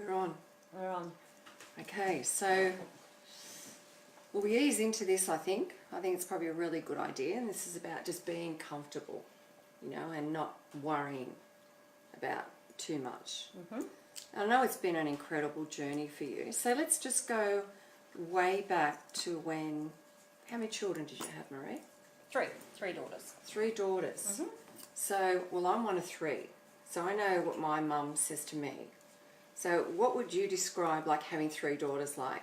We're on. We're on. Okay, so we'll ease into this, I think. I think it's probably a really good idea, and this is about just being comfortable, you know, and not worrying about too much. I know it's been an incredible journey for you. So let's just go way back to when... How many children did you have, Marie? Three daughters. 3 daughters. So, well, I'm one of 3. So I know what my mum says to me. So what would you describe like having 3 daughters like?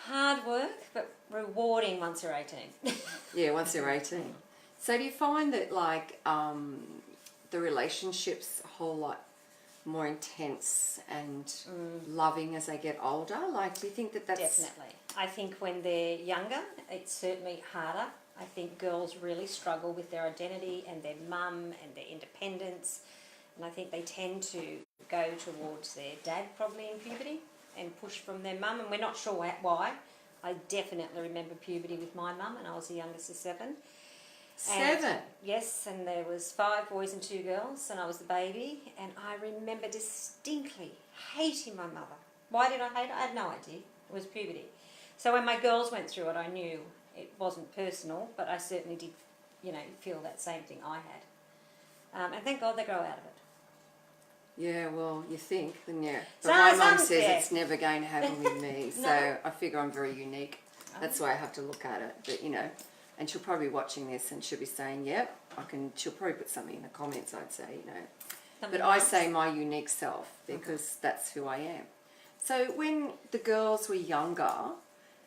Hard work, but rewarding once you're 18. Yeah, once they're 18. So do you find that like the relationship's a whole lot more intense and loving as they get older? Like, do you think that that's... Definitely. I think when they're younger, it's certainly harder. I think girls really struggle with their identity and their mum and their independence. And I think they tend to go towards their dad probably in puberty and push from their mum. And we're not sure why. I definitely remember puberty with my mum, and I was the youngest of 7. 7? Yes, and there was 5 boys and 2 girls, and I was the baby. And I remember distinctly hating my mother. Why did I hate her? I had no idea. It was puberty. So when my girls went through it, I knew it wasn't personal, but I certainly did, you know, feel that same thing I had. And thank God they grow out of it. Yeah, well, you think, and yeah. But So my it's mum says unfair. it's never going to happen with me, so No. I figure I'm very unique. That's why I have to look at it. But, you know, and she'll probably be watching this and she'll be saying, yep, she'll probably put something in the comments, I'd say, you know. Something But I nice. say my unique self because that's who I am. So when the girls were younger,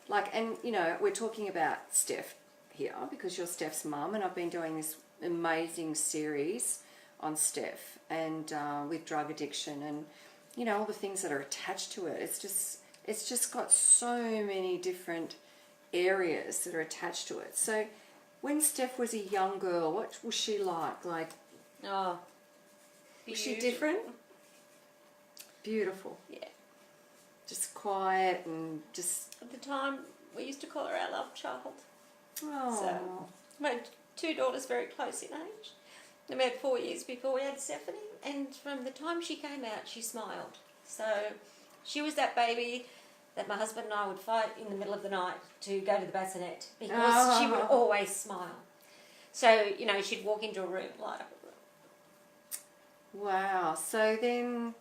like, and, you know, we're talking about Steph here because you're Steph's mum, and I've been doing this amazing series on Steph and with drug addiction and, you know, all the things that are attached to it. It's just got so many different areas that are attached to it. So when Steph was a young girl, what was she like? Like, Oh, was she different? Beautiful. Yeah. Just quiet and just... At the time, we used to call her our love child. Oh. So, my 2 daughters very close in age. We met 4 years before we had Stephanie, and from the time she came out, she smiled. So, she was that baby that my husband and I would fight in the middle of the night to go to the bassinet because she would always smile. So, you know, she'd walk into a room, light up a room. Wow. So then,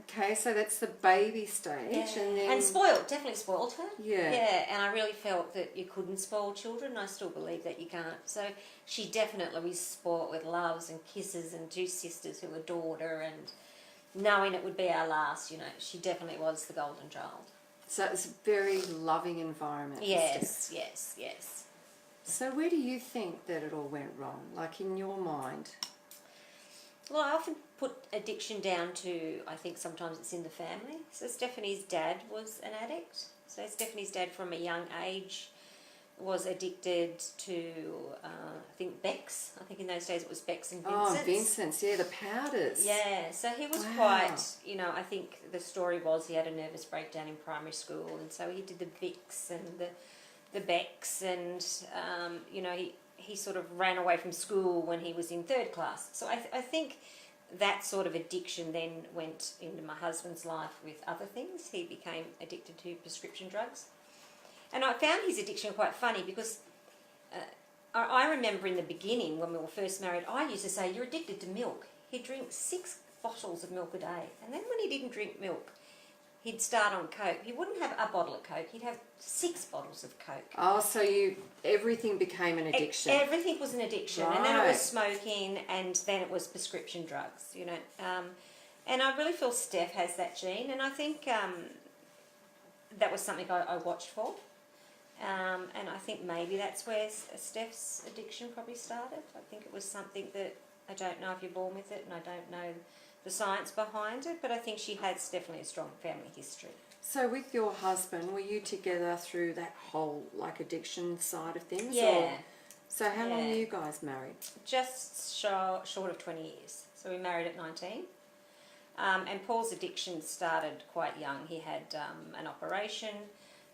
okay, so that's the baby stage. Yeah. And then... And spoiled, definitely spoiled her. Yeah. Yeah, and I really felt that you couldn't spoil children. I still believe that you can't. So she definitely was spoilt with loves and kisses and 2 sisters who adored her, and knowing it would be our last, you know, she definitely was the golden child. So it's a very loving environment. for Yes, Steph. yes, yes. So where do you think that it all went wrong? Like in your mind? Well, I often put addiction down to, I think sometimes it's in the family. So Stephanie's dad was an addict. So Stephanie's dad from a young age was addicted to, I think, Beck's. I think in those days it was Beck's and Vincent's. Oh, Vincent's, yeah, the powders. Yeah, so he was Wow. quite, you know, I think the story was he had a nervous breakdown in primary school, and so he did the Vicks and the Becks, and, you know, he sort of ran away from school when he was in 3rd class. So I think that sort of addiction then went into my husband's life with other things. He became addicted to prescription drugs. And I found his addiction quite funny because I remember in the beginning when we were first married, I used to say, you're addicted to milk. He'd drink 6 bottles of milk a day. And then when he didn't drink milk, he'd start on Coke. He wouldn't have a bottle of Coke. He'd have 6 bottles of Coke. Oh, so everything became an addiction. Everything was an addiction. Right. And then it was smoking, and then it was prescription drugs, you know. And I really feel Steph has that gene, and I think that was something I watched for. And I think maybe that's where Steph's addiction probably started. I think it was something that, I don't know if you're born with it, and I don't know the science behind it, but I think she has definitely a strong family history. So with your husband, were you together through that whole like addiction side of things? Yeah. Or, so how long Yeah. were you guys married? Just short of 20 years. So we married at 19. And Paul's addiction started quite young. He had an operation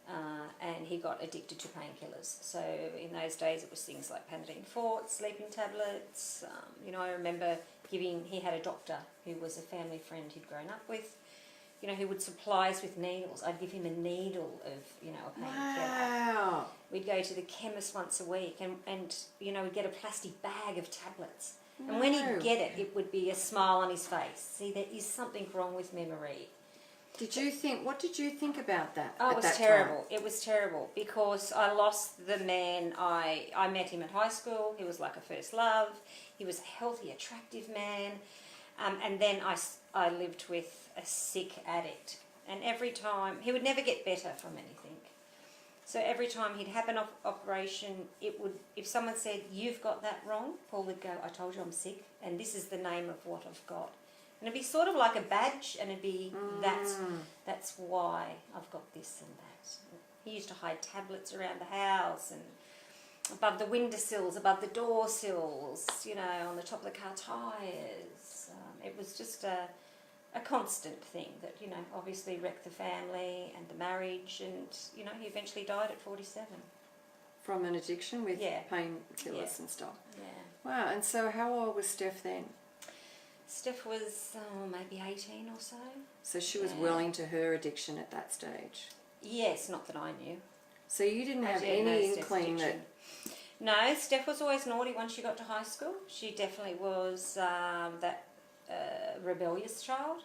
and he got addicted to painkillers. So in those days it was things like Panadine Forte, sleeping tablets. You know, I remember he had a doctor who was a family friend he'd grown up with, who would supply us with needles. I'd give him a needle of, a painkiller. Wow. We'd go to the chemist once a week and we'd get a plastic bag of tablets. No. And when he'd get it, it would be a smile on his face. See, there is something wrong with memory. What did you think about that? Oh, at it was that terrible. time? It was terrible because I lost the man. I met him at high school. He was like a first love. He was a healthy, attractive man. And then I lived with a sick addict. And every time, he would never get better from anything. So every time he'd have an operation, if someone said, "You've got that wrong," Paul would go, "I told you I'm sick, and this is the name of what I've got." And it'd be sort of like a badge, and it'd be, that's why I've got this and that. He used to hide tablets around the house and above the windowsills, above the door sills, on the top of the car tyres. It was just a constant thing that, obviously wrecked the family and the marriage, and, he eventually died at 47. From an addiction with painkillers and stuff. Yeah. Wow, and so how old was Steph then? Steph was maybe 18 or so. So she was willing to her addiction at that stage? Yes, not that I knew. So you didn't have didn't know any Steph's inkling that... addiction. No, Steph was always naughty once she got to high school. She definitely was that rebellious child.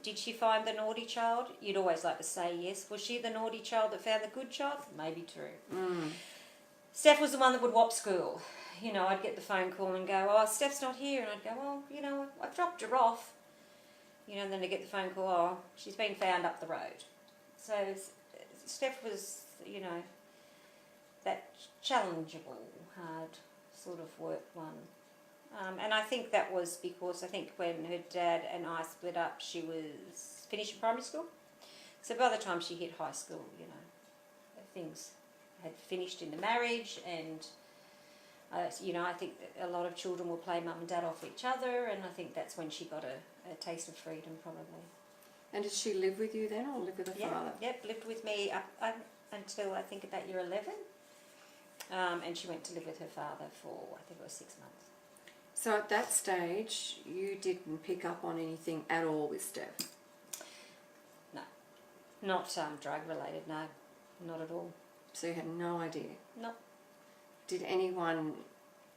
Did she find the naughty child? You'd always like to say yes. Was she the naughty child that found the good child? Maybe true. Steph was the one that would whop school. I'd get the phone call and go, "Oh, Steph's not here." And I'd go, "Well, I dropped her off." And then I get the phone call, "Oh, she's been found up the road." So Steph was, that challengeable, hard sort of work one. And I think that was because when her dad and I split up, she was finishing primary school. So by the time she hit high school, things had finished in the marriage, and I think that a lot of children will play mum and dad off each other, and I think that's when she got a taste of freedom, probably. And did she live with you then, or live with her father? Yep, lived with me up until I think about year 11. And she went to live with her father for, I think it was 6 months. So at that stage, you didn't pick up on anything at all with Steph? No. Not drug related, no. Not at all. So you had no idea? No. Did anyone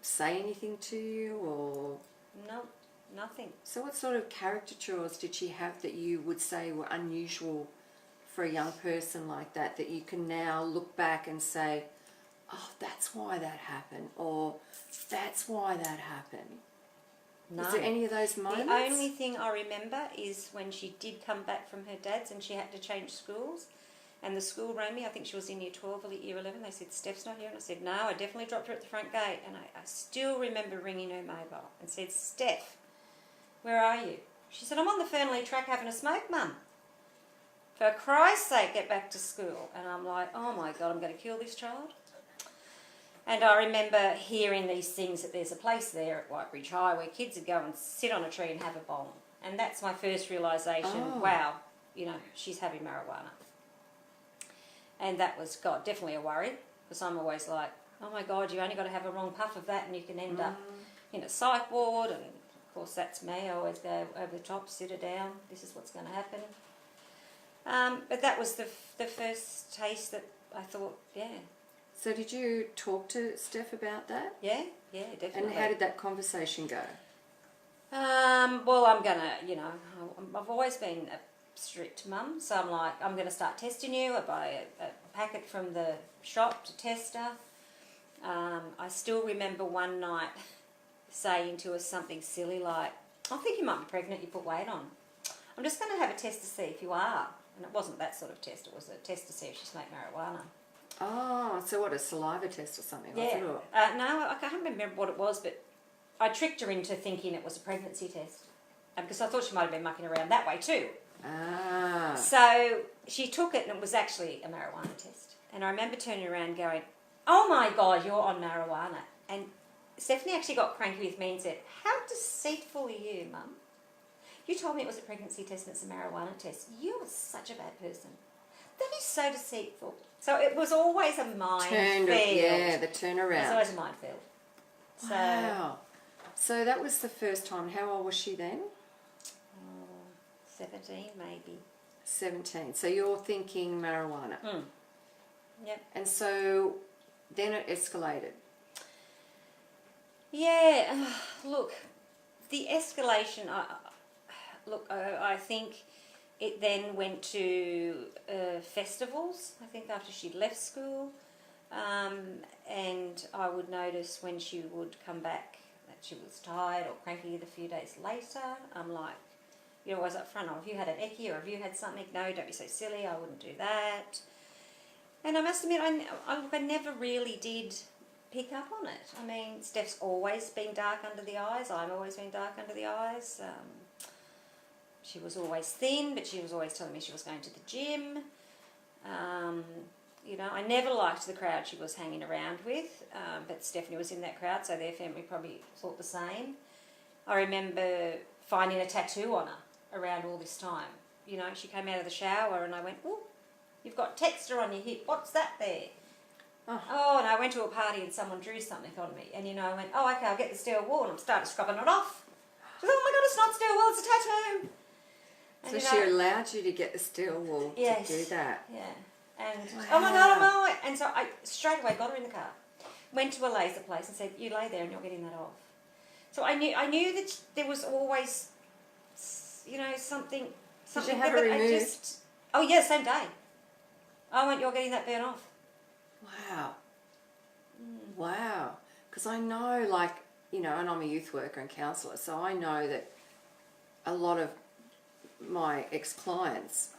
say anything to you, or...? No, nothing. So what sort of caricatures did she have that you would say were unusual for a young person like that you can now look back and say, "Oh, that's why that happened," or "That's why that happened"? No. Is there any of those moments? The only thing I remember is when she did come back from her dad's and she had to change schools. And the school rang me, I think she was in year 12 or year 11, they said, "Steph's not here." And I said, "No, I definitely dropped her at the front gate." And I still remember ringing her mobile and said, "Steph, where are you?" She said, "I'm on the Fernley track having a smoke, Mum. For Christ's sake, get back to school." And I'm like, oh my God, I'm going to kill this child. And I remember hearing these things, that there's a place there at Whitebridge High where kids would go and sit on a tree and have a bomb. And that's my first realisation, wow, she's having marijuana. And that was, God, definitely a worry, because I'm always like, oh my God, you only got to have a wrong puff of that and you can end up in a psych ward. And of course that's me, I always go over the top, sit her down, this is what's going to happen. But that was the first taste that I thought, yeah. So did you talk to Steph about that? Yeah, definitely. And how did that conversation go? Well, I'm going to, I've always been a strict mum, so I'm like, I'm going to start testing you. I buy a packet from the shop to test her. I still remember one night saying to her something silly like, "I think you might be pregnant, you put weight on. I'm just going to have a test to see if you are." And it wasn't that sort of test, it was a test to see if she smoked marijuana. Oh, so what, a saliva test or something? Yeah. Was it, or? No, I can't remember what it was, but I tricked her into thinking it was a pregnancy test. Because I thought she might have been mucking around that way too. Ah. So she took it and it was actually a marijuana test. And I remember turning around going, "Oh my God, you're on marijuana." And Stephanie actually got cranky with me and said, "How deceitful are you, Mum? You told me it was a pregnancy test and it's a marijuana test. You're such a bad person. That is so deceitful." So it was always a minefield. Yeah, the turnaround. It was always a minefield. So, wow. So that was the first time. How old was she then? 17 maybe. 17. So you're thinking marijuana. Yep. And so then it escalated. Yeah, look, the escalation, I think it then went to festivals, I think after she'd left school, and I would notice when she would come back that she was tired or cranky a few days later. I'm like, you're always up front, have you had an eckie or have you had something? No, don't be so silly, I wouldn't do that. And I must admit, I never really did pick up on it. I mean, Steph's always been dark under the eyes. I've always been dark under the eyes. She was always thin, but she was always telling me she was going to the gym. You know, I never liked the crowd she was hanging around with, but Stephanie was in that crowd, so their family probably thought the same. I remember finding a tattoo on her around all this time. You know, she came out of the shower and I went, "Oh, you've got texture on your hip. What's that there?" Oh, and I went to a party and someone drew something on me. And, you know, I went, "Oh, okay, I'll get the steel wool." And I started scrubbing it off. She said, "Oh, my God, it's not steel wool, it's a tattoo." And, So you she know, allowed you to get the steel wool yes, to do that? Yeah. And, Wow. oh, my God, oh, my. And so I straight away got her in the car, went to a laser place and said, "You lay there and you're getting that off." So I knew that there was always, you know, something. Did you have her removed? Oh, yeah, same day. I went, "You're getting that burn off." Wow. Wow. Because I know, like, you know, and I'm a youth worker and counsellor, so I know that a lot of my ex-clients,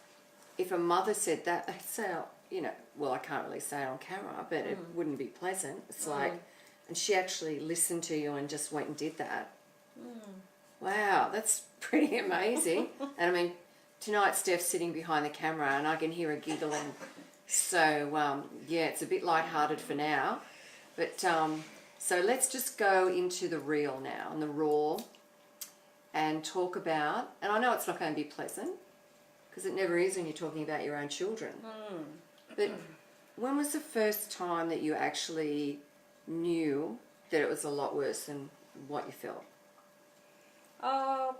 if a mother said that, they'd say, oh, you know, well, I can't really say it on camera, but it wouldn't be pleasant. It's like, and she actually listened to you and just went and did that. Wow, that's pretty amazing. And I mean, tonight Steph's sitting behind the camera and I can hear her giggling. So, yeah, it's a bit lighthearted for now. But, so let's just go into the real now and the raw and talk about, and I know it's not going to be pleasant because it never is when you're talking about your own children. But when was the first time that you actually knew that it was a lot worse than what you felt? Oh,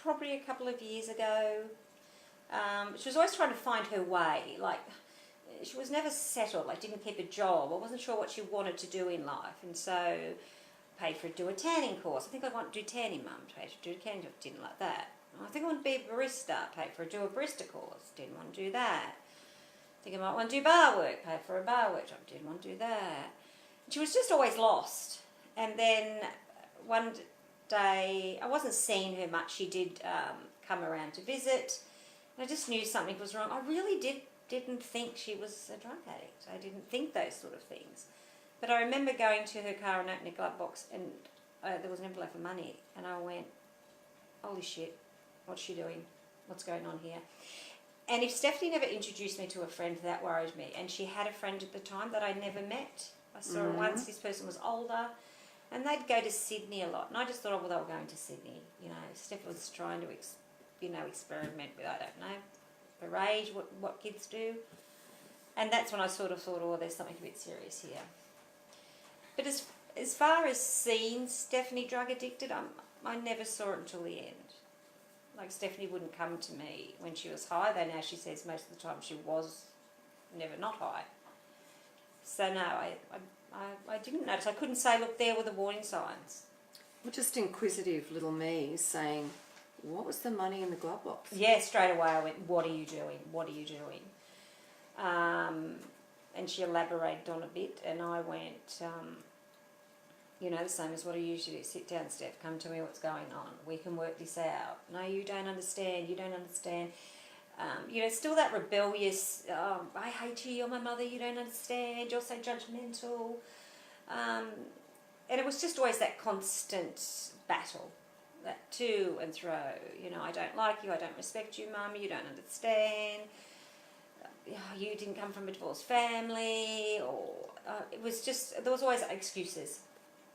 probably a couple of years ago. She was always trying to find her way. Like, she was never settled, like didn't keep a job. I wasn't sure what she wanted to do in life. And so paid for her to do a tanning course. I think I want to do tanning, Mum. Paid for her to do a tanning, didn't like that. I think I want to be a barista. Paid for her to do a barista course. Didn't want to do that. I think I might want to do bar work. Paid for a bar workshop. Didn't want to do that. She was just always lost. And then one day, I wasn't seeing her much. She did come around to visit. And I just knew something was wrong. I really didn't think she was a drug addict. I didn't think those sort of things. But I remember going to her car and opening a glove box and there was an envelope of money. And I went, "Holy shit, what's she doing? What's going on here?" And if Stephanie never introduced me to a friend, that worried me. And she had a friend at the time that I never met. I saw her once. This person was older. And they'd go to Sydney a lot. And I just thought, oh, well, they were going to Sydney. You know, Steph was trying to, experiment with, I don't know, her age, what kids do. And that's when I sort of thought, oh, there's something a bit serious here. But as far as seeing Stephanie drug addicted, I never saw it until the end. Like, Stephanie wouldn't come to me when she was high, though now she says most of the time she was never not high. So no, I didn't notice. I couldn't say, look, there were the warning signs. Well, just inquisitive little me saying, what was the money in the glove box? Yeah, straight away I went, what are you doing? What are you doing? And she elaborated on a bit, and I went, the same as what I usually do. Sit down, Steph, come to me, what's going on? We can work this out. No, you don't understand. Still that rebellious, I hate you, you're my mother, you don't understand, you're so judgmental. And it was just always that constant battle, that to and fro. I don't like you, I don't respect you, Mum, you don't understand. You didn't come from a divorced family, or it was just, there was always excuses.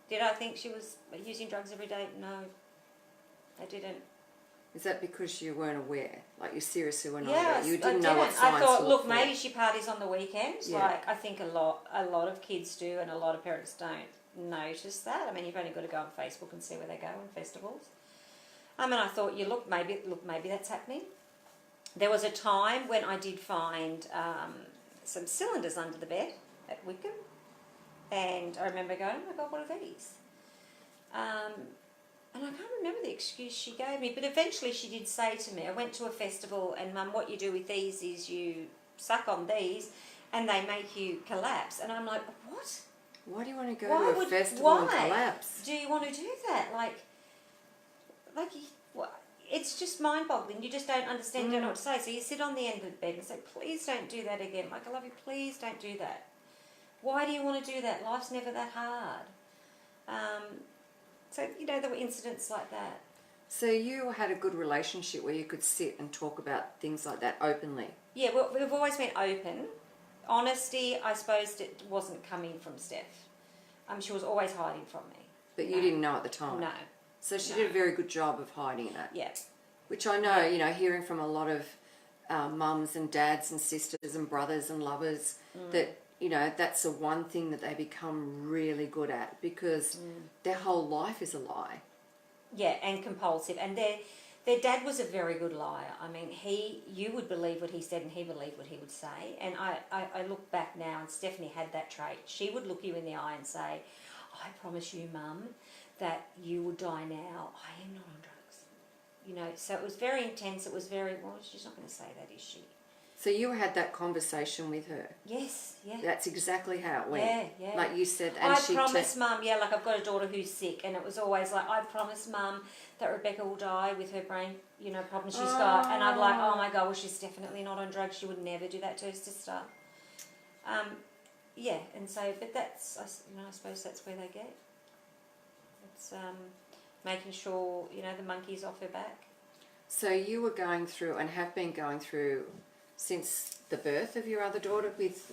Did I think she was using drugs every day? No, I didn't. Is that because you weren't aware? Like you seriously were not Yeah, aware? You didn't know what I signs thought, to look, for? maybe she parties on the weekends. Yeah. Like I think a lot of kids do, and a lot of parents don't notice that. I mean, you've only got to go on Facebook and see where they go on festivals. And I thought, maybe that's happening. There was a time when I did find some cylinders under the bed at Wickham, and I remember going, oh my God, what are these? And I can't remember the excuse she gave me, but eventually she did say to me, I went to a festival and Mum, what you do with these is you suck on these and they make you collapse. And I'm like, what? Why do you want to go to a festival and collapse? Do you want to do that? It's just mind-boggling. You just don't understand, you don't know what to say. So you sit on the end of the bed and say, please don't do that again. Like, I love you, please don't do that. Why do you want to do that? Life's never that hard. So, there were incidents like that. So you had a good relationship where you could sit and talk about things like that openly? Yeah, well, we've always been open. Honesty, I suppose, it wasn't coming from Steph. She was always hiding from me. But you didn't know at the time? No. So she did a very good job of hiding that? Yeah. Which I know, hearing from a lot of mums and dads and sisters and brothers and lovers that, that's the one thing that they become really good at because their whole life is a lie. Yeah, and compulsive. And their dad was a very good liar. I mean, you would believe what he said and he believed what he would say. And I look back now and Stephanie had that trait. She would look you in the eye and say, I promise you, Mum, that you will die now. I am not on drugs. So it was very intense. It was very, well, she's not going to say that, is she? So you had that conversation with her? Yes, yeah. That's exactly how it went? Yeah. Like you said, and I promise, Mum, like I've got a daughter who's sick, and it was always like, I promise, Mum, that Rebecca will die with her brain, problems she's got. And I'm like, oh my God, well, she's definitely not on drugs. She would never do that to her sister. Yeah, and so, but that's, I suppose that's where they get. It's making sure, the monkey's off her back. So you were going through and have been going through since the birth of your other daughter with...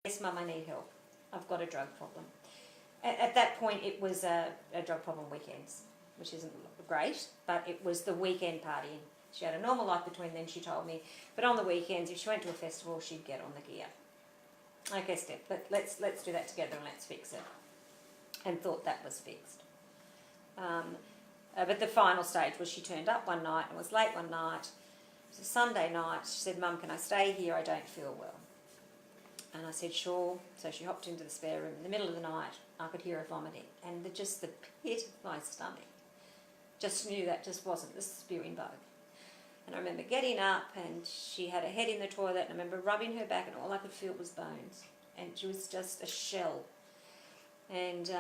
Yes, Mum, I need help. I've got a drug problem. At that point, it was a drug problem weekends, which isn't great, but it was the weekend partying. She had a normal life between then, she told me, but on the weekends, if she went to a festival, she'd get on the gear. Okay, Steph, let's do that together and let's fix it. And thought that was fixed. But the final stage was she turned up one night and was late one night. It was a Sunday night. She said, Mum, can I stay here? I don't feel well. And I said, sure. So she hopped into the spare room in the middle of the night. I could hear her vomiting. And just the pit of my stomach Just knew that just wasn't the spewing bug. And I remember getting up and she had her head in the toilet, and I remember rubbing her back, and all I could feel was bones. And she was just a shell. And,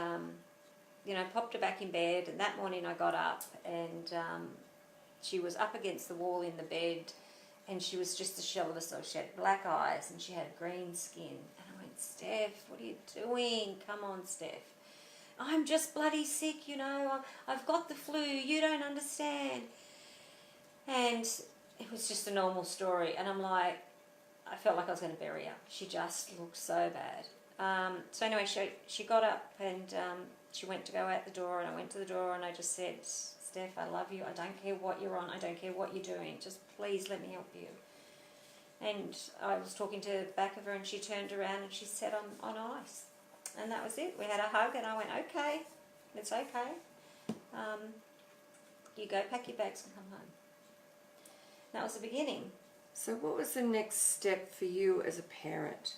popped her back in bed, and that morning I got up, and she was up against the wall in the bed, and she was just a shell of herself. She had black eyes, and she had green skin. And I went, Steph, what are you doing? Come on, Steph. I'm just bloody sick, I've got the flu, you don't understand. And it was just a normal story, and I'm like, I felt like I was going to bury her. She just looked so bad. So anyway, she got up, and she went to go out the door, and I went to the door, and I just said, Steph, I love you. I don't care what you're on. I don't care what you're doing. Just please let me help you. And I was talking to the back of her, and she turned around and she said, I'm on ice. And that was it. We had a hug, and I went, okay, it's okay. You go pack your bags and come home. That was the beginning. So what was the next step for you as a parent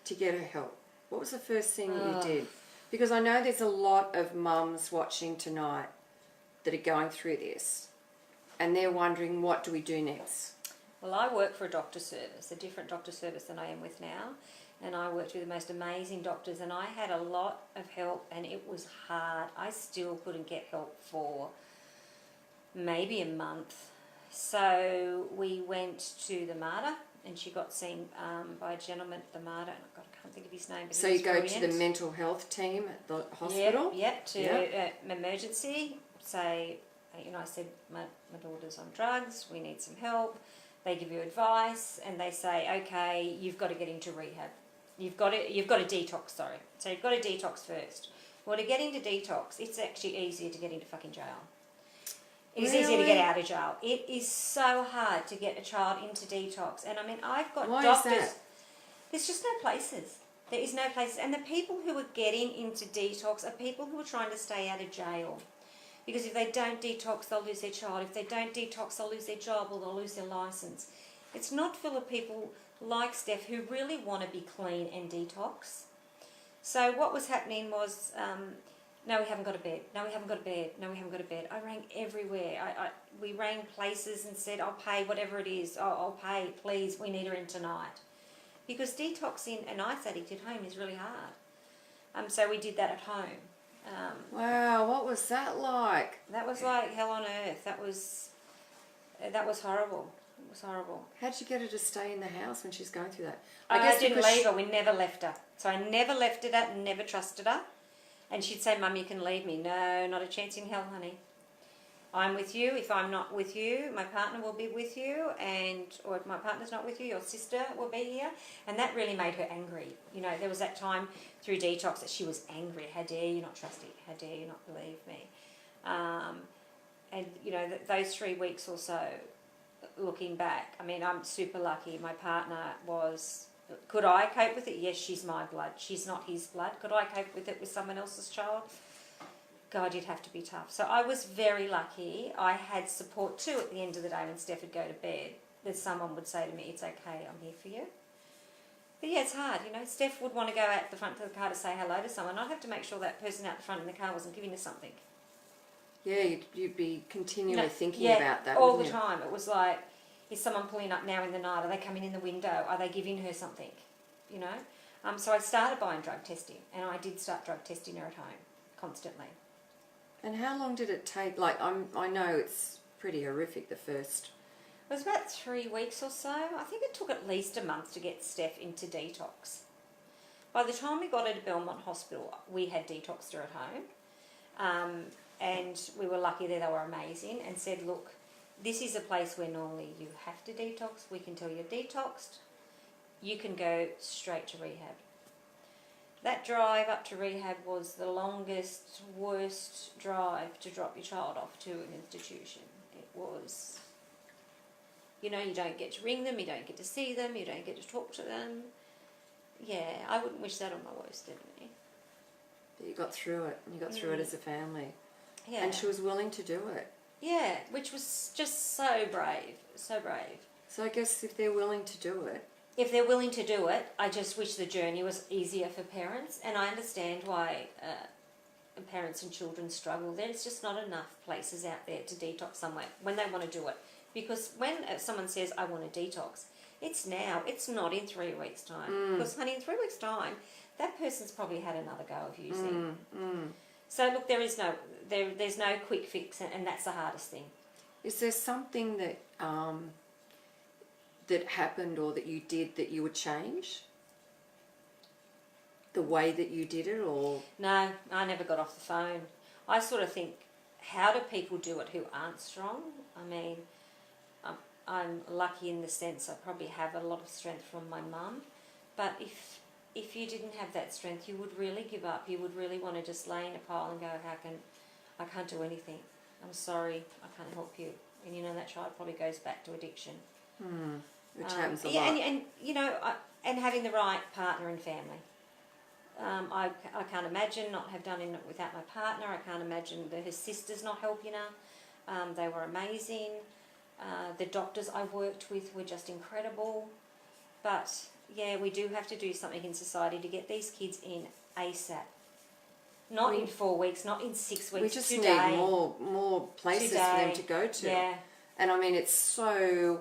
to get her help? What was the first thing you did? Because I know there's a lot of mums watching tonight that are going through this, and they're wondering, what do we do next? Well, I work for a doctor service, a different doctor service than I am with now, and I worked with the most amazing doctors, and I had a lot of help, and it was hard. I still couldn't get help for maybe a month. So we went to the Mater, and she got seen by a gentleman at the Mater, and I can't think of his name. But so you go to the mental health team at the hospital? Yep, to emergency. Say, I said, my daughter's on drugs, we need some help. They give you advice, and they say, okay, you've got to get into rehab. You've got to detox, sorry. So you've got to detox first. Well, to get into detox, it's actually easier to get into fucking jail. It is easier to get out of jail. It is so hard to get a child into detox. And I mean, I've got doctors. Why is that? There's just no places. There is no places. And the people who are getting into detox are people who are trying to stay out of jail. Because if they don't detox, they'll lose their child. If they don't detox, they'll lose their job, or they'll lose their license. It's not full of people like Steph who really want to be clean and detox. So what was happening was, no, we haven't got a bed. No, we haven't got a bed. No, we haven't got a bed. I rang everywhere. We rang places and said, I'll pay whatever it is. I'll pay, please. We need her in tonight. Because detoxing an ice addict at home is really hard. So we did that at home. Wow, what was that like? That was like hell on earth. That was horrible. It was horrible. How did you get her to stay in the house when she's going through that? I didn't leave her. We never left her. So I never left her and never trusted her. And she'd say, Mum, you can leave me. No, not a chance in hell, honey. I'm with you. If I'm not with you, my partner will be with you, or if my partner's not with you, your sister will be here. And that really made her angry. There was that time through detox that she was angry. How dare you not trust me? How dare you not believe me? And those 3 weeks or so, looking back, I mean, I'm super lucky. My partner was... Could I cope with it? Yes, she's my blood. She's not his blood. Could I cope with it with someone else's child? God, you'd have to be tough. So I was very lucky. I had support too at the end of the day when Steph would go to bed. That someone would say to me, it's okay, I'm here for you. But yeah, it's hard. Steph would want to go out the front of the car to say hello to someone. I'd have to make sure that person out the front in the car wasn't giving her something. Yeah, you'd be continually thinking about that. All the time. It was like, is someone pulling up now in the night? Are they coming in the window? Are they giving her something? So I started buying drug testing, and I did start drug testing her at home constantly. And how long did it take? I know it's pretty horrific, the first. It was about 3 weeks or so. I think it took at least a month to get Steph into detox. By the time we got her to Belmont Hospital, we had detoxed her at home. And we were lucky there. They were amazing, and said, look, this is a place where normally you have to detox. We can tell you're detoxed. You can go straight to rehab. That drive up to rehab was the longest, worst drive to drop your child off to an institution. It was, you don't get to ring them, you don't get to see them, you don't get to talk to them. Yeah, I wouldn't wish that on my worst enemy. But you got through it, and you got through it as a family. Yeah. And she was willing to do it. Yeah, which was just so brave, so brave. So I guess if they're willing to do it... If they're willing to do it, I just wish the journey was easier for parents. And I understand why parents and children struggle. There's just not enough places out there to detox somewhere when they want to do it. Because when someone says, I want to detox, it's now. It's not in 3 weeks' time. Because, honey, in 3 weeks' time, that person's probably had another go of using. So, look, there's no quick fix, and that's the hardest thing. Is there something that that happened or that you did that you would change? The way that you did it, or? No, I never got off the phone. I sort of think, how do people do it who aren't strong? I mean, I'm lucky in the sense I probably have a lot of strength from my mum, but if you didn't have that strength, you would really give up. You would really want to just lay in a pile and go, I can't do anything. I'm sorry, I can't help you. And you know, that child probably goes back to addiction. Which happens a lot. And you know, and having the right partner and family. I can't imagine not have done it without my partner. I can't imagine her sisters not helping her. They were amazing. The doctors I worked with were just incredible. But yeah, we do have to do something in society to get these kids in ASAP. Not in 4 weeks, not in 6 weeks. We just today. need more places for them to go to. Yeah. And I mean, it's so,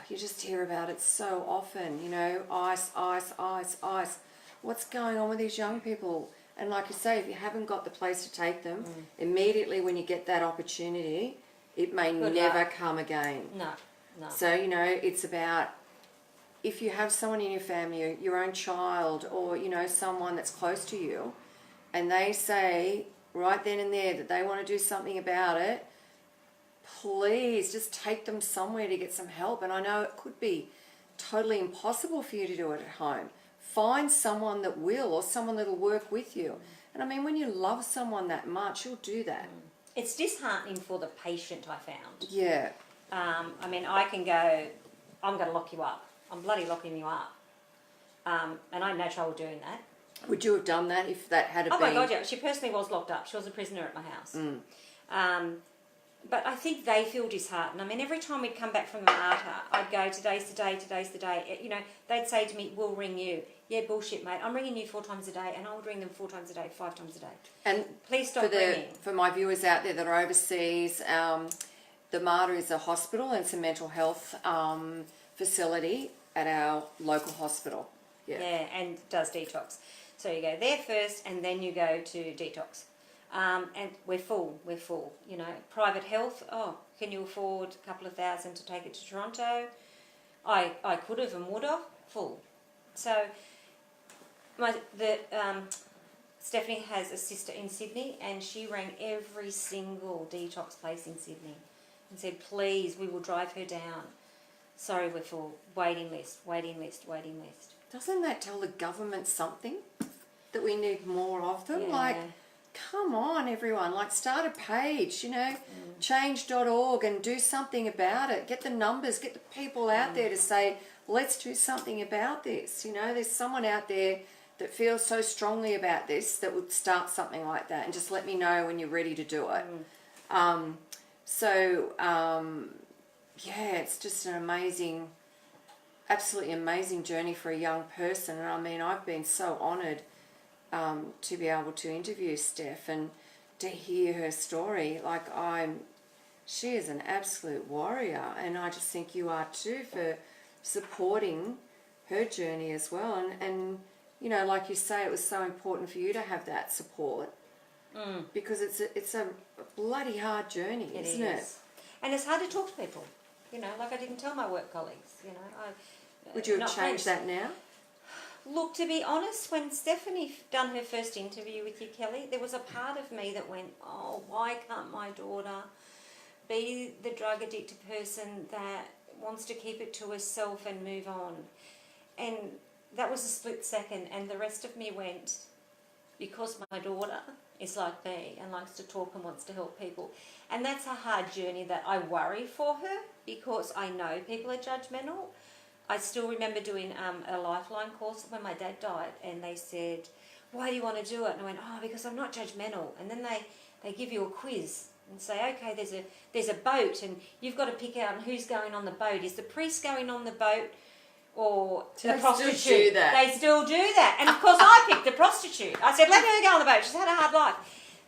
you just hear about it so often, you know, ice. What's going on with these young people? And like you say, if you haven't got the place to take them, immediately when you get that opportunity, it may never come again. No. So, you know, it's about, if you have someone in your family, your own child, or, you know, someone that's close to you, and they say right then and there that they want to do something about it, please just take them somewhere to get some help. And I know it could be totally impossible for you to do it at home. Find someone that will, or someone that will work with you. And I mean, when you love someone that much, you'll do that. It's disheartening for the patient, I found. Yeah. I mean, I can go, I'm going to lock you up. I'm bloody locking you up. And I had no trouble doing that. Would you have done that if that had been? Oh my God, yeah. She personally was locked up. She was a prisoner at my house. But I think they feel disheartened. I mean, every time we'd come back from the mater, I'd go, today's the day. You know, they'd say to me, we'll ring you. Yeah, bullshit, mate. I'm ringing you 4 times a day, and I would ring them 4 times a day, 5 times a day. And please stop ringing. For my viewers out there that are overseas, the mater is a hospital, and it's a mental health facility at our local hospital. Yeah, and does detox. So you go there first, and then you go to detox. And we're full. You know, private health, can you afford a couple of $1,000 to take it to Toronto? I could have and would have, full. So Stephanie has a sister in Sydney, and she rang every single detox place in Sydney and said, please, we will drive her down. Sorry, we're full. Waiting list. Doesn't that tell the government something? That we need more of them? Yeah. Like, come on, everyone. Like, start a page, you know, change.org, and do something about it. Get the numbers, get the people out there to say, let's do something about this. You know, there's someone out there that feels so strongly about this that would start something like that, and just let me know when you're ready to do it. Yeah, it's just an amazing, absolutely amazing journey for a young person. And I mean, I've been so honoured to be able to interview Steph and to hear her story. Like, she is an absolute warrior, and I just think you are too, for supporting her journey as well. And you know, like you say, it was so important for you to have that support, because it's a bloody hard journey, isn't it? And it's hard to talk to people. You know, like I didn't tell my work colleagues. You know, would you have changed that now? Look, to be honest, when Stephanie done her first interview with you, Kelly, there was a part of me that went, oh, why can't my daughter be the drug addicted person that wants to keep it to herself and move on? And that was a split second, and the rest of me went, because my daughter is like me and likes to talk and wants to help people. And that's a hard journey that I worry for her, because I know people are judgmental. I still remember doing a Lifeline course when my dad died, and they said, why do you want to do it? And I went, because I'm not judgmental. And then they give you a quiz and say, okay, there's a boat, and you've got to pick out who's going on the boat. Is the priest going on the boat or They a still prostitute. do that. They still do that. And of course I picked the prostitute. I said, let her go on the boat. She's had a hard life.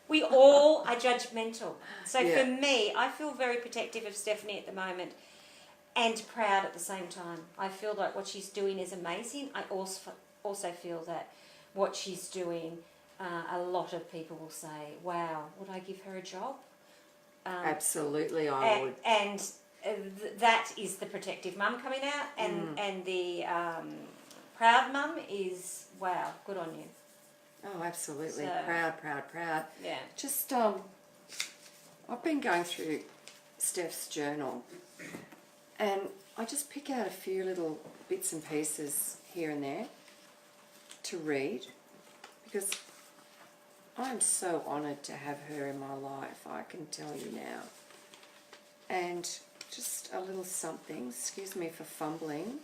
We all are judgmental. So Yeah. for me, I feel very protective of Stephanie at the moment and proud at the same time. I feel like what she's doing is amazing. I also feel that what she's doing, a lot of people will say, wow, would I give her a job? Absolutely, I would. And that is the protective mum coming out, and the proud mum is, wow, good on you. Oh, absolutely. So- Proud. Yeah. Just, I've been going through Steph's journal, and I just pick out a few little bits and pieces here and there to read, because I'm so honoured to have her in my life, I can tell you now. And just a little something, excuse me for fumbling.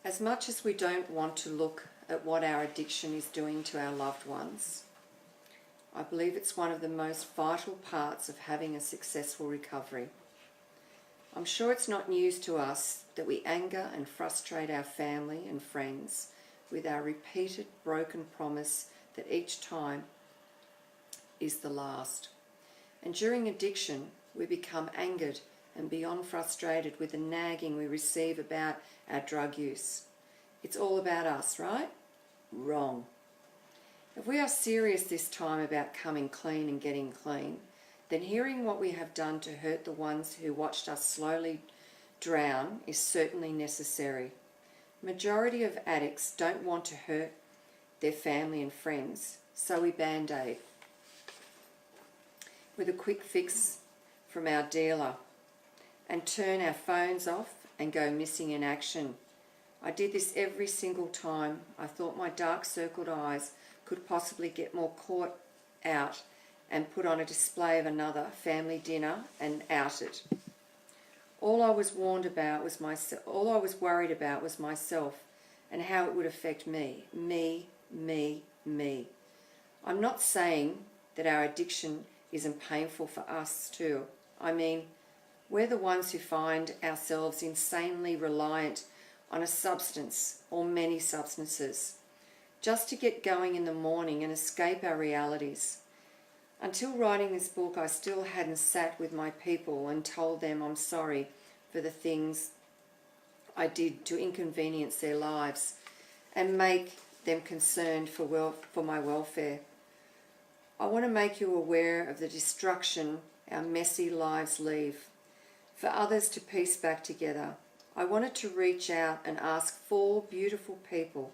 As much as we don't want to look at what our addiction is doing to our loved ones, I believe it's one of the most vital parts of having a successful recovery. I'm sure it's not news to us that we anger and frustrate our family and friends with our repeated broken promise that each time is the last. And during addiction, we become angered and beyond frustrated with the nagging we receive about our drug use. It's all about us, right? Wrong. If we are serious this time about coming clean and getting clean, then hearing what we have done to hurt the ones who watched us slowly drown is certainly necessary. Majority of addicts don't want to hurt their family and friends, so we band-aid with a quick fix from our dealer and turn our phones off and go missing in action. I did this every single time. I thought my dark circled eyes could possibly get more caught out and put on a display of another family dinner and outed. All I was worried about was myself and how it would affect me. Me. I'm not saying that our addiction isn't painful for us too. I mean, we're the ones who find ourselves insanely reliant on a substance or many substances just to get going in the morning and escape our realities. Until writing this book, I still hadn't sat with my people and told them I'm sorry for the things I did to inconvenience their lives and make them concerned for my welfare. I want to make you aware of the destruction our messy lives leave. For others to piece back together, I wanted to reach out and ask 4 beautiful people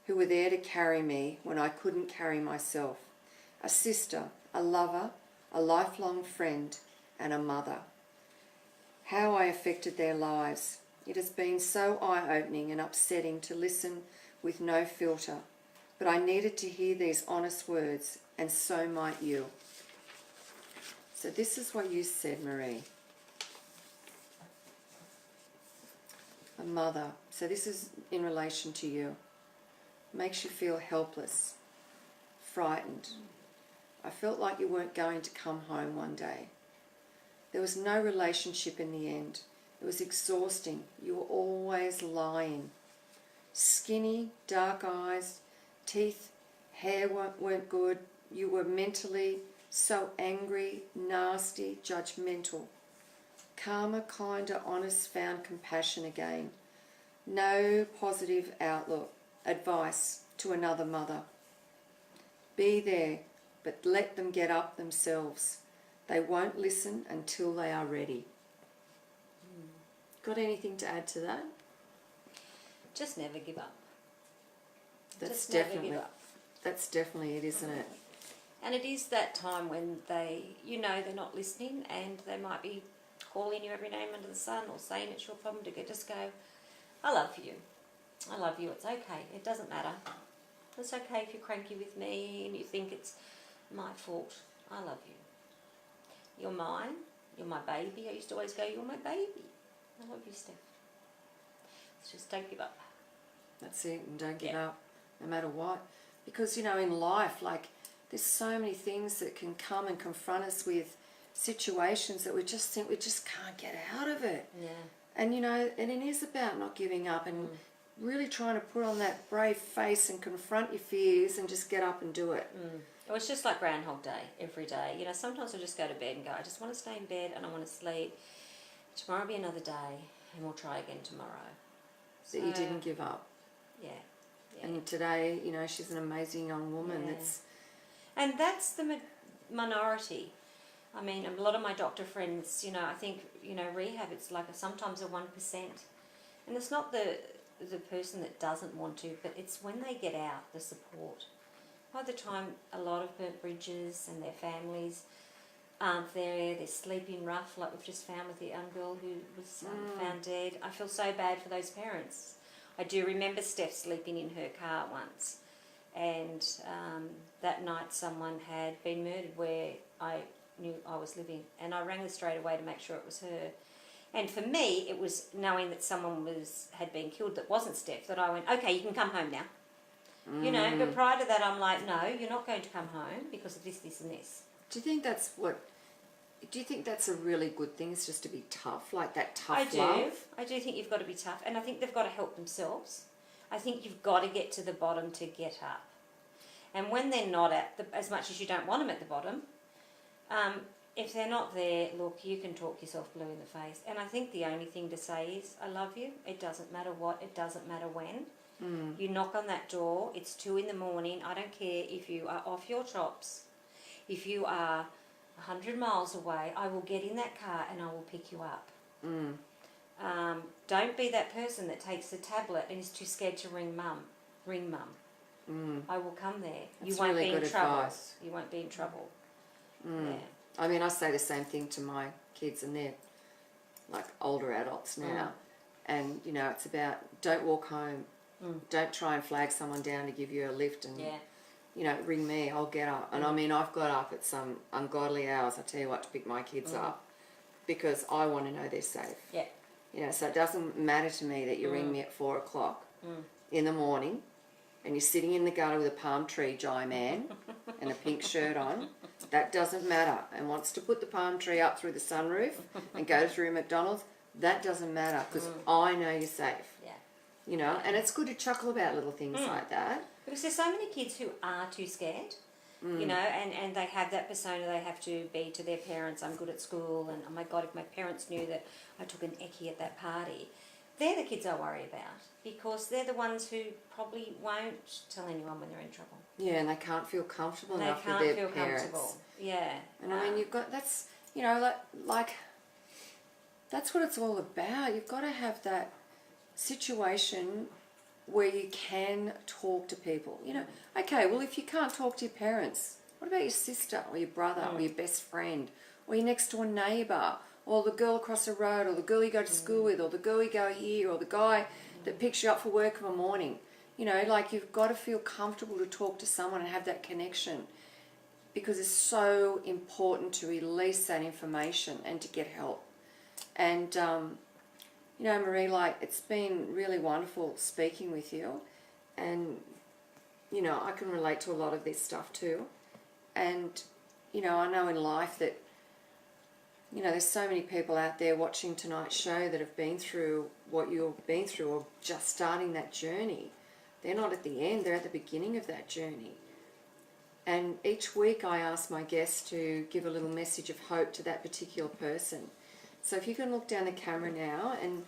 who were there to carry me when I couldn't carry myself. A sister, a lover, a lifelong friend, and a mother. How I affected their lives. It has been so eye-opening and upsetting to listen with no filter, but I needed to hear these honest words, and so might you. So this is what you said, Marie. A mother. So this is in relation to you. Makes you feel helpless, frightened. I felt like you weren't going to come home one day. There was no relationship in the end. It was exhausting. You were always lying. Skinny, dark eyes, teeth, hair weren't good. You were mentally so angry, nasty, judgmental. Calmer, kinder, honest, found compassion again. No positive outlook. Advice to another mother. Be there, but let them get up themselves. They won't listen until they are ready. Got anything to add to that? Just never give up. That's Just never give up. That's definitely it, isn't it? And it is that time when they're not listening, and they might be calling you every name under the sun or saying it's your problem, to just go, I love you. I love you. It's okay. It doesn't matter. It's okay if you're cranky with me and you think it's my fault. I love you. You're mine. You're my baby. I used to always go, you're my baby. I love you, Steph. It's just don't give up. That's it, and don't give up, no matter what. Because, in life, there's so many things that can come and confront us with situations that we just think we just can't get out of it. Yeah. And, and it is about not giving up and really trying to put on that brave face and confront your fears and just get up and do it. Well, it's just like Groundhog Day every day. Sometimes I just go to bed and go, I just want to stay in bed and I want to sleep. Tomorrow will be another day and we'll try again tomorrow. So, that you didn't give up. Yeah. And today, she's an amazing young woman. And that's the minority. I mean, a lot of my doctor friends, I think, rehab, it's like sometimes a 1%. And it's not the person that doesn't want to, but it's when they get out, the support. By the time a lot of burnt bridges and their families aren't there, they're sleeping rough, like we've just found with the young girl who was found dead. I feel so bad for those parents. I do remember Steph sleeping in her car once, and that night someone had been murdered where I knew I was living, and I rang her straight away to make sure it was her. And for me, it was knowing that someone had been killed that wasn't Steph, that I went, okay, you can come home now. But prior to that, I'm like, no, you're not going to come home because of this, this, and this. Do you think that's a really good thing, is just to be tough, like that tough love? I do think you've got to be tough, and I think they've got to help themselves. I think you've got to get to the bottom to get up. And when they're not as much as you don't want them at the bottom, if they're not there, look, you can talk yourself blue in the face. And I think the only thing to say is, I love you. It doesn't matter what, it doesn't matter when. You knock on that door, it's 2 a.m. I don't care if you are off your chops, if you are 100 miles away, I will get in that car and I will pick you up. Don't be that person that takes the tablet and is too scared to ring mum. Ring mum. I will come there. That's you won't really be in good trouble. advice. You won't be in trouble. Yeah. I mean, I say the same thing to my kids, and they're like older adults now. And, it's about, don't walk home. Don't try and flag someone down to give you a lift and, ring me, I'll get up. And I mean, I've got up at some ungodly hours, I tell you what, to pick my kids up because I want to know they're safe. Yeah. So it doesn't matter to me that you ring me at 4 o'clock in the morning and you're sitting in the gutter with a palm tree, Jai man, and a pink shirt on. That doesn't matter. And wants to put the palm tree up through the sunroof and go through McDonald's. That doesn't matter because I know you're safe. And it's good to chuckle about little things like that. Because there's so many kids who are too scared, and they have that persona they have to be to their parents. I'm good at school, and oh my God, if my parents knew that I took an eckie at that party. They're the kids I worry about because they're the ones who probably won't tell anyone when they're in trouble. Yeah, and they can't feel comfortable enough with their parents. Comfortable. Yeah. And I mean, you've got, that's, like, that's what it's all about. You've got to have that situation where you can talk to people. Okay, well, if you can't talk to your parents, what about your sister or your brother or your best friend or your next door neighbour or the girl across the road or the girl you go to school with or the girl you go here or the guy that picks you up for work in the morning? Like, you've got to feel comfortable to talk to someone and have that connection because it's so important to release that information and to get help. And Marie, like, it's been really wonderful speaking with you, and I can relate to a lot of this stuff too. And I know in life that there's so many people out there watching tonight's show that have been through what you've been through or just starting that journey. They're not at the end, they're at the beginning of that journey. And each week I ask my guests to give a little message of hope to that particular person. So if you can look down the camera now, and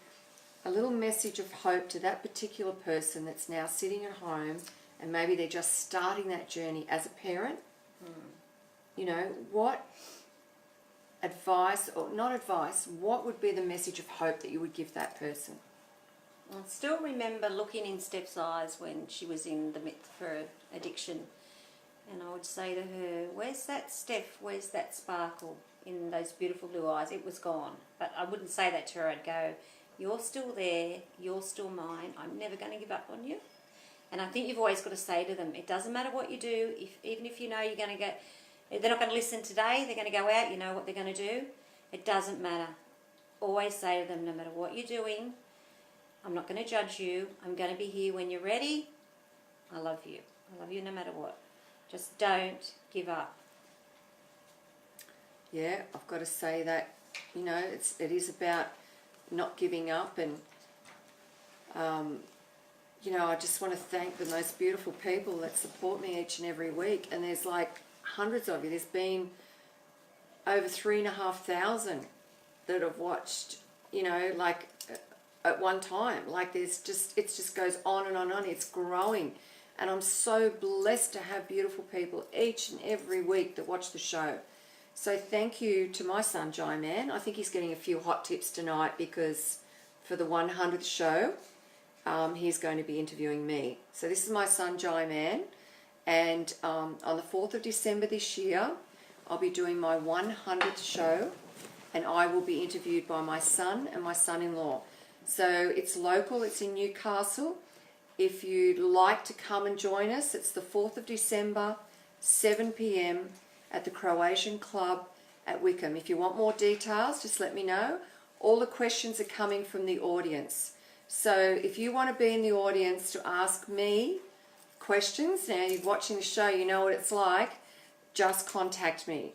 a little message of hope to that particular person that's now sitting at home and maybe they're just starting that journey as a parent. What advice, or not advice, what would be the message of hope that you would give that person? I still remember looking in Steph's eyes when she was in the midst for addiction, and I would say to her, where's that Steph, where's that sparkle in those beautiful blue eyes? It was gone. But I wouldn't say that to her. I'd go, you're still there, you're still mine, I'm never going to give up on you. And I think you've always got to say to them, it doesn't matter what you do, even if you know you're going to get, they're not going to listen today, they're going to go out, you know what they're going to do. It doesn't matter. Always say to them, no matter what you're doing, I'm not going to judge you. I'm going to be here when you're ready. I love you. I love you no matter what. Just don't give up. Yeah, I've got to say that, you know, it is about not giving up, and you know, I just want to thank the most beautiful people that support me each and every week, and there's like hundreds of you. There's been over 3,500 that have watched, you know, like at one time. Like there's just, it just goes on and on and on. It's growing, and I'm so blessed to have beautiful people each and every week that watch the show. So thank you to my son Jai Man. I think he's getting a few hot tips tonight, because for the 100th show, he's going to be interviewing me. So this is my son Jai Man, and on the 4th of December this year, I'll be doing my 100th show, and I will be interviewed by my son and my son-in-law. So it's local, it's in Newcastle. If you'd like to come and join us, it's the 4th of December, 7 p.m. at the Croatian Club at Wickham. If you want more details, just let me know. All the questions are coming from the audience. So if you want to be in the audience to ask me questions, now you're watching the show, you know what it's like, just contact me.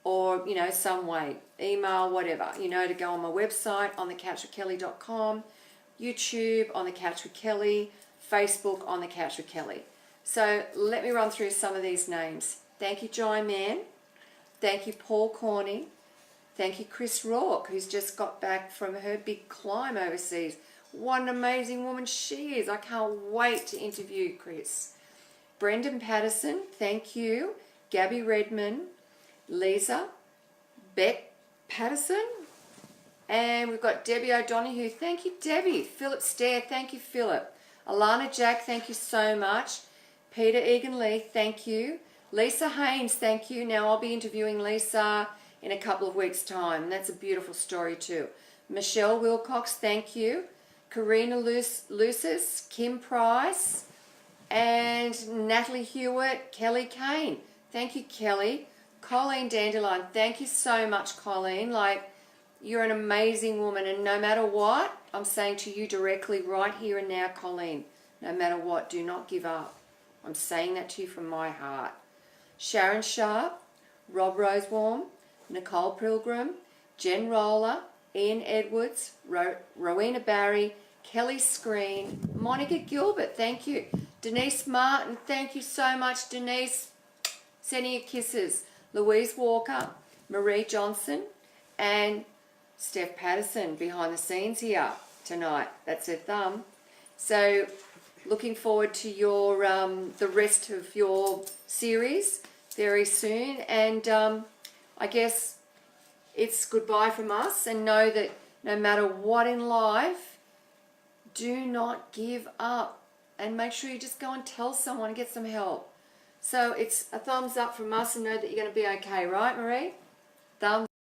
Or, you know, some way, email, whatever, you know, to go on my website, on thecouchwithkelly.com, YouTube, on The Couch with Kelly, Facebook, on The Couch with Kelly. So let me run through some of these names. Thank you, Jai Man. Thank you, Paul Corney. Thank you, Chris Rourke, who's just got back from her big climb overseas. What an amazing woman she is. I can't wait to interview Chris. Brendan Patterson, thank you. Gabby Redman, Lisa, Beck Patterson, and we've got Debbie O'Donoghue. Thank you, Debbie. Philip Stair, thank you, Philip. Alana Jack, thank you so much. Peter Egan Lee, thank you. Lisa Haynes, thank you. Now I'll be interviewing Lisa in a couple of weeks' time. That's a beautiful story too. Michelle Wilcox, thank you. Karina Lucis, Kim Price, and Natalie Hewitt, Kelly Kane. Thank you, Kelly. Colleen Dandelion, thank you so much, Colleen. Like, you're an amazing woman, and no matter what, I'm saying to you directly right here and now, Colleen, no matter what, do not give up. I'm saying that to you from my heart. Sharon Sharp, Rob Rosewarm, Nicole Pilgrim, Jen Roller, Ian Edwards, Rowena Barry, Kelly Screen, Monica Gilbert, thank you. Denise Martin, thank you so much, Denise. Sending you kisses. Louise Walker, Marie Johnson, and Steph Patterson behind the scenes here tonight. That's her thumb. So looking forward to your the rest of your series very soon, and I guess it's goodbye from us, and know that no matter what in life, do not give up, and make sure you just go and tell someone and get some help. So it's a thumbs up from us, and know that you're going to be okay, right, Marie? Thumbs